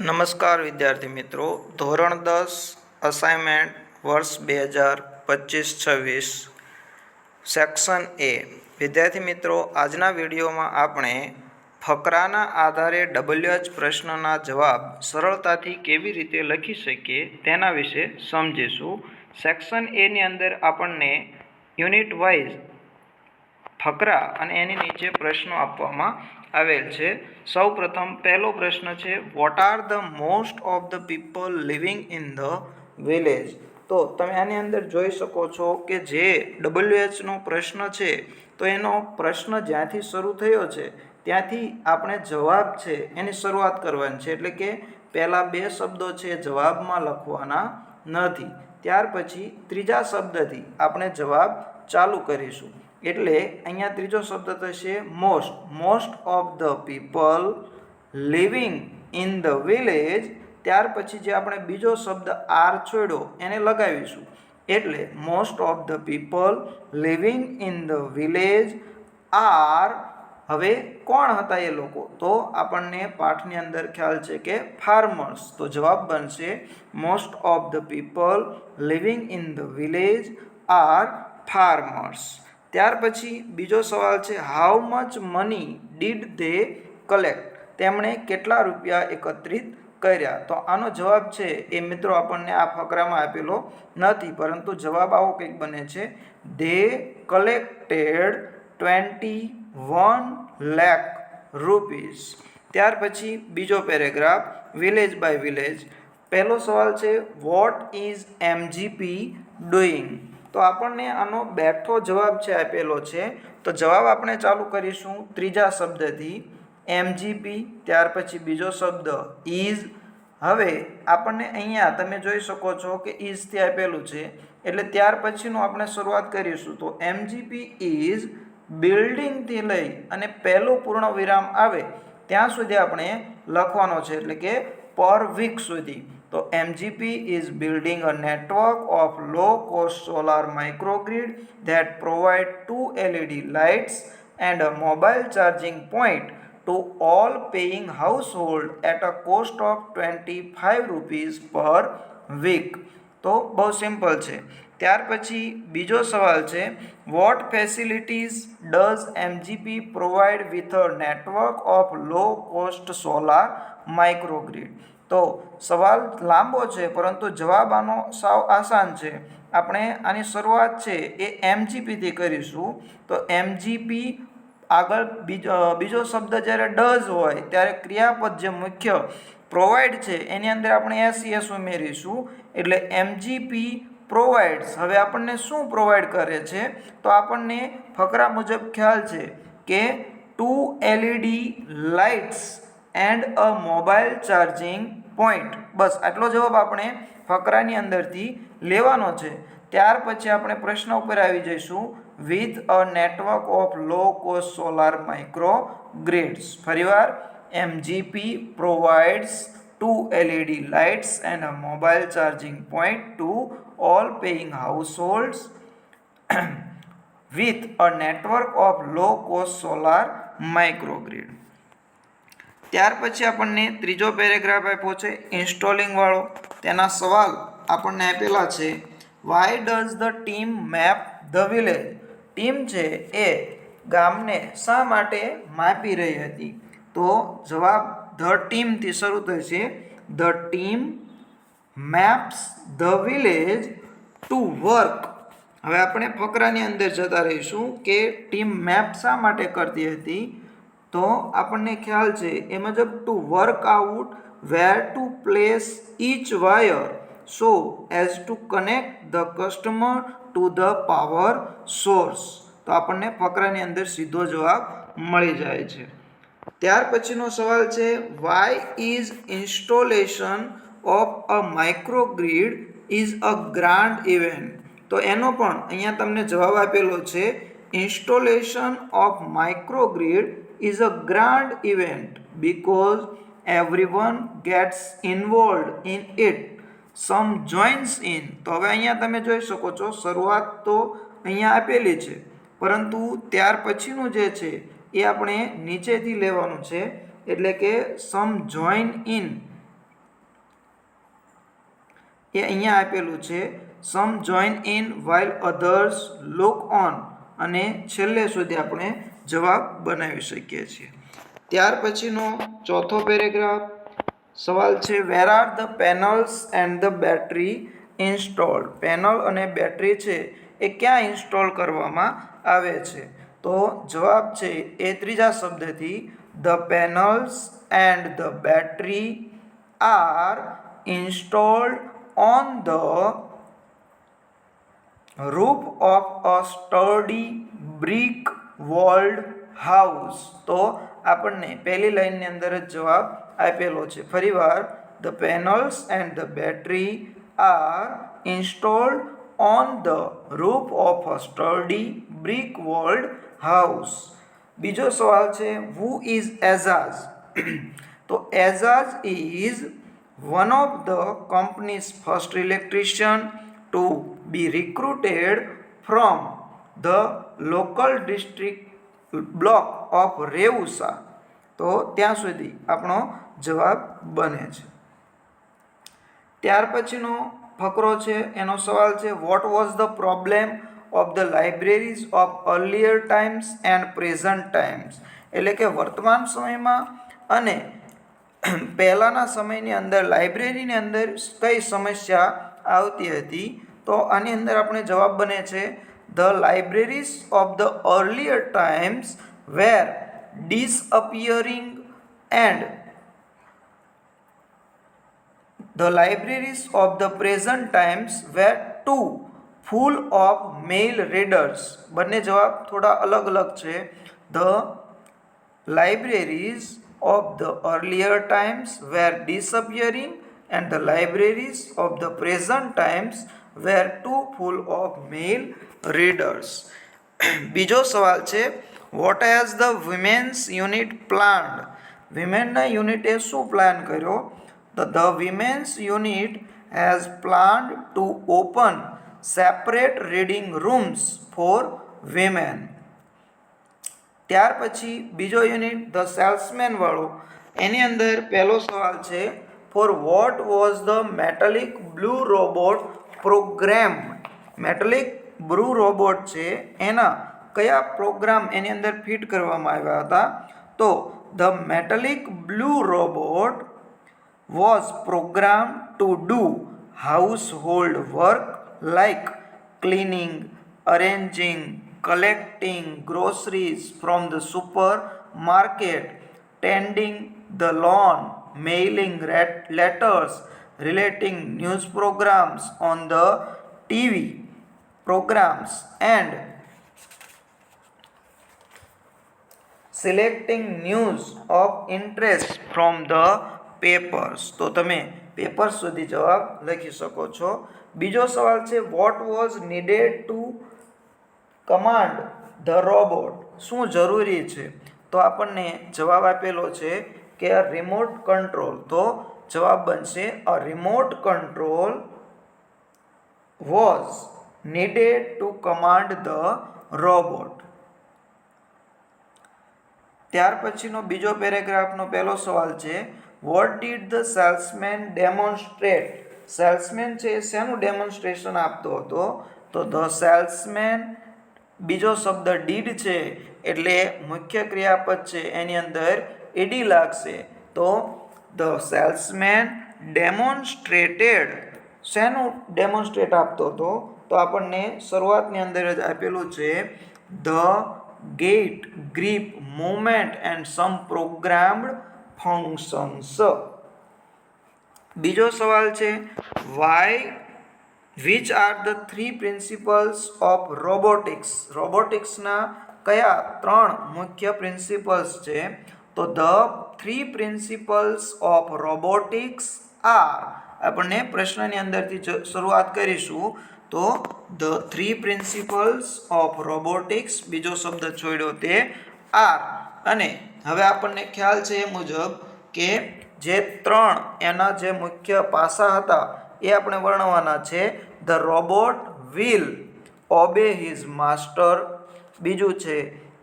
નમસ્કાર વિદ્યાર્થી મિત્રો, ધોરણ 10 અસાઇનમેન્ટ વર્ષ 2025-26 સેક્શન એ. વિદ્યાર્થી મિત્રો, આજના વિડીયોમાં આપણે ફકરાના આધારે WH પ્રશ્નના જવાબ સરળતાથી કેવી રીતે લખી શકીએ તેના વિશે સમજીશું. સેક્શન એની અંદર આપણને યુનિટ વાઇઝ ફકરા અને એની નીચે પ્રશ્નો આપવામાં આવેલ છે. સૌપ્રથમ પહેલો પ્રશ્ન છે, what are the most of the people living in the village. તો તમે આની અંદર જોઈ શકો છો કે જે WH નો પ્રશ્ન છે, તો એનો પ્રશ્ન જ્યાંથી શરૂ થયો છે ત્યાંથી આપણે જવાબ છે એની શરૂઆત કરવાની છે. એટલે કે પહેલા બે શબ્દો છે જવાબમાં લખવાના નથી, ત્યાર પછી ત્રીજા શબ્દથી આપણે જવાબ ચાલુ કરીશું. એટલે અહીંયા ત્રીજો શબ્દ થશે most. Most of the people living in the village. ત્યાર પછી જે આપણે બીજો શબ્દ આર છોડ્યો એને લગાવીશું. એટલે most of the people living in the village are. હવે કોણ હતા એ લોકો? તો આપણને પાઠની અંદર ખ્યાલ છે કે ફાર્મર્સ. તો જવાબ બનશે most of the people living in the village R farmers. ત્યાર પછી બીજો સવાલ છે, how much money did they collect. તેમણે કેટલા રૂપિયા એકત્રિત કર્યા? તો આનો જવાબ છે એ મિત્રો આપણને આ ફકરામાં આપેલો નથી, પરંતુ જવાબ આવો કંઈક બને છે, ધે કલેક્ટેડ 21 લાખ રૂપીસ. ત્યાર પછી બીજો પેરેગ્રાફ વિલેજ બાય વિલેજ. પહેલો સવાલ છે, વોટ ઇઝ એમજીપી ડુઈંગ. તો આપણને આનો બેઠો જવાબ છે આપેલો છે. તો જવાબ આપણે ચાલુ કરીશું ત્રીજા શબ્દથી એમજીપી, ત્યાર પછી બીજો શબ્દ ઇઝ. હવે આપણને અહીંયા તમે જોઈ શકો છો કે ઇઝથી આપેલું છે, એટલે ત્યાર પછીનું આપણે શરૂઆત કરીશું. તો એમજીપી ઇઝ બિલ્ડિંગથી લઈ અને પહેલું પૂર્ણ વિરામ આવે ત્યાં સુધી આપણે લખવાનો છે, એટલે કે પર વીક સુધી. તો MGP is building a network of low-cost solar microgrid that provide 2 LED lights and a mobile charging point to all paying household at a cost of 25 rupees per week. તો બહુ સિમ્પલ છે. ત્યાર પછી બીજો સવાલ છે, what facilities does MGP provide with a network of low cost solar microgrid. તો સવાલ લાંબો છે, પરંતુ જવાબ આનો સાવ આસાન છે. આપણે આની શરૂઆત છે એ એમજીપીથી કરીશું. તો એમજીપી આગળ બીજો શબ્દ જ્યારે ડઝ હોય ત્યારે ક્રિયાપદ જે મુખ્ય પ્રોવાઈડ છે એની અંદર આપણે એસ ઉમેરીશું. એટલે એમજીપી પ્રોવાઈડ્સ. હવે આપણને શું પ્રોવાઈડ કરે છે? તો આપણને ફકરા મુજબ ખ્યાલ છે કે 2 LED lights and a mobile charging point. બસ આટલો જવાબ આપણે ફકરાની અંદરથી લેવાનો છે. ત્યાર પછી આપણે પ્રશ્ન ઉપર આવી જઈશું, with a network of low cost solar micro grids. ફરીવાર MGP provides 2 LED lights and a mobile charging point to all paying households with a network of low cost solar microgrid. ત્યાર પછી આપણને ત્રીજો પેરેગ્રાફ આપ્યો છે installing વાળો. તેના સવાલ આપણને આપેલા છે, why does the team map the village. Team છે એ ગામને શા માટે માપી રહી હતી? તો જવાબ ધ ટીમથી શરૂ થશે. The team maps the village to work. હવે આપણે ફકરાની અંદર જતા રહીશું કે ટીમ મેપ શા માટે કરતી હતી? તો આપણને ખ્યાલ છે એ મુજબ to work out where to place each wire so as to connect the customer to the power source. તો આપણને ફકરાની અંદર સીધો જવાબ મળી જાય છે. ત્યાર પછીનો સવાલ છે, why is installation of a microgrid is a grand event. તો એનો પણ અહીંયા તમને જવાબ આપેલો છે, installation of microgrid is a grand event because everyone gets involved in it. Some joins in. તો હવે અહીંયા તમે જોઈ શકો છો શરૂઆત તો અહીંયા આપેલી છે, પરંતુ ત્યાર પછીનું જે છે એ આપણે નીચેથી લેવાનું છે. એટલે કે સમ જોઈન ઇન એ અહીંયા આપેલું છે. Some join in while others look on, અને છેલ્લે સુધી આપણે જવાબ બનાવી શકીએ છીએ. ત્યાર પછીનો ચોથો પેરેગ્રાફ સવાલ છે, where are the panels and the battery installed. Panel અને બેટરી છે એ ક્યાં ઇન્સ્ટોલ કરવામાં આવે છે? તો જવાબ છે એ ત્રીજા શબ્દથી, the panels and the battery are installed on the roof of a sturdy brick walled house. તો આપણને પહેલી લાઈનની અંદર જ જવાબ આપેલો છે. ફરીવાર, the panels and the battery are installed on the roof of a sturdy brick walled house. બીજો સવાલ છે, who is Azaz? તો Azaz is one of the company's first electrician to be recruited from the local district block of Reusa. તો ત્યાં સુધી આપણો જવાબ બને છે. ત્યાર પછીનો ફકરો છે, એનો સવાલ છે, vote was the problem of the libraries of earlier times and present times. એટલે કે વર્તમાન સમયમાં અને પહેલાંના સમયની અંદર લાઇબ્રેરીની અંદર કઈ સમસ્યા આવતી હતી? તો આની અંદર આપણે જવાબ બને છે, the libraries of the earlier times were disappearing and the libraries of the present times were too full of male readers. બંને જવાબ થોડા અલગ અલગ છે. The libraries of the earlier times were disappearing and the libraries of the present times were too full of male readers. બીજો સવાલ છે, what has the women's unit planned? વિમેનના યુનિટે શું પ્લાન કર્યો? તો the women's unit has planned to open separate reading rooms for women. ત્યાર પછી બીજો unit the salesman વાળો, એની અંદર પહેલો સવાલ છે, for what was the metallic blue robot program. Metallic blue robot છે એના કયા પ્રોગ્રામ એની અંદર ફિટ કરવામાં આવ્યા હતા? તો the metallic blue robot was program to do household work like cleaning, arranging, collecting groceries from the supermarket, tending the lawn, mailing letters, relating news programs on the TV programs, and selecting news of interest from the papers. તો તમે paper સુધી જવાબ લખી શકો છો. બીજો સવાલ છે, what was needed to command the robot. શું જરૂરી છે? તો આપણને જવાબ આપેલો છે કે રિમોટ કંટ્રોલ. તો જવાબ બનશે a remote control was needed to command the robot. ત્યાર પછીનો બીજો પેરેગ્રાફનો પહેલો સવાલ છે, what did the salesman demonstrate. Salesman છે એ શેનું ડેમોન્સ્ટ્રેશન આપતો હતો? તો ધ સેલ્સમેન, બીજો શબ્દ ડીડ છે એટલે મુખ્ય ક્રિયાપદ છે એની અંદર એડી લાગશે. તો ધ સેલ્સમેન ડેમોન્સ્ટ્રેટેડ, શેનું ડેમોન્સ્ટ્રેટ આપતો હતો? તો આપણને શરૂઆતની અંદર જ આપેલું છે, the get grip movement and some programmed functions. બીજો સવાલ છે, why which are the three principles of robotics. રોબોટિક્સના કયા ત્રણ મુખ્ય પ્રિન્સિપલ્સ છે? તો the three principles of robotics are. આપણને પ્રશ્નની અંદરથી શરૂઆત કરીશું. તો the three principles of robotics, બીજો શબ્દ છોડ્યો તે આર. અને હવે આપણને ખ્યાલ છે એ મુજબ કે જે ત્રણ એના જે મુખ્ય પાસા હતા એ આપણે વર્ણવવાના છે. The robot will obey his master. બીજું છે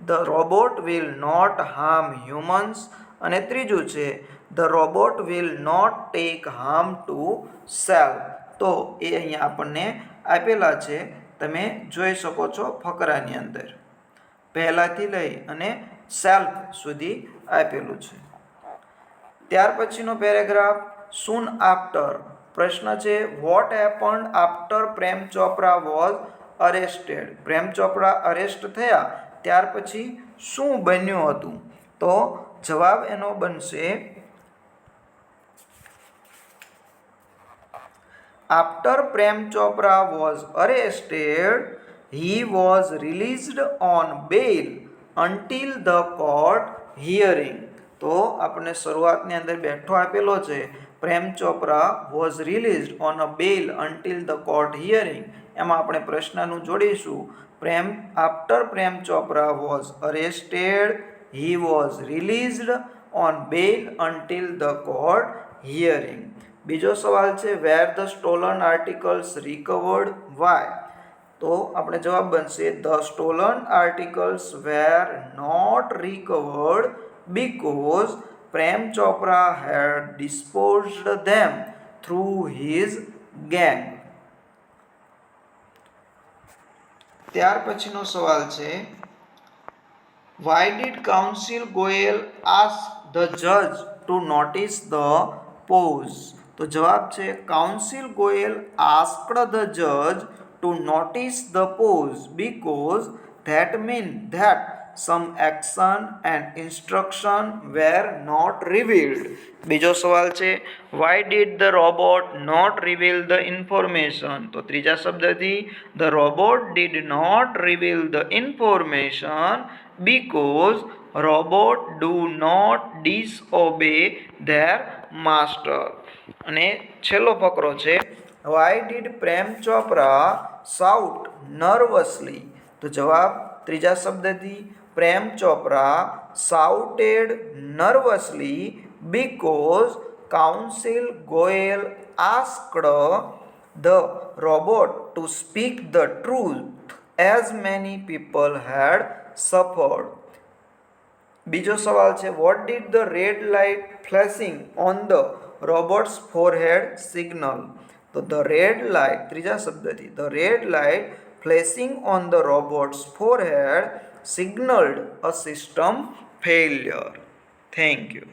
the robot will not harm humans. અને ત્રીજું છે the robot will not take harm to self. તો એ અહીંયા આપણને આપેલા છે, તમે જોઈ શકો છો ફકરાની અંદર પહેલાથી લઈ અને સેલ્ફ સુધી આપેલું છે. ત્યાર પછીનો પેરેગ્રાફ સૂન આફ્ટર. પ્રશ્ન છે vote happened after Prem Chopra was arrested. Prem Chopra arrest થયા ત્યાર પછી શું બન્યું હતું? તો જવાબ એનો બનશે after Prem Chopra was arrested he was released on bail until the court hearing. તો આપણે શરૂઆતની અંદર બેઠો આપેલો છે Prem Chopra was released on a bail until the court hearing. એમાં આપણે પ્રશ્નનું જોડીશું after Prem Chopra was arrested he was released on bail until the court hearing. બીજો સવાલ છે where the stolen articles recovered why. તો આપણે જવાબ બનશે the stolen articles were not recovered because Prem Chopra had disposed them through his gang. ત્યાર પછીનો સવાલ છે why did counsel Goel ask the judge to notice the pause? તો જવાબ છે counsel Goel asked the judge to notice the pause because that meant that some action and instruction were not revealed. બીજો સવાલ છે why did the robot not reveal the information? તો ત્રીજા શબ્દથી the robot did not reveal the information because robot do not disobey their master. અને છેલ્લો ફકરો છે why did Prem Chopra shout nervously? તો જવાબ ત્રીજા શબ્દથી Prem Chopra shouted nervously because counsel Goel asked the robot to speak the truth as many people had suffered. બીજો સવાલ છે what did the red light flashing on the robot's forehead signal? તો the red light ત્રીજા શબ્દથી the red light flashing on the robot's forehead signaled a system failure. Thank you.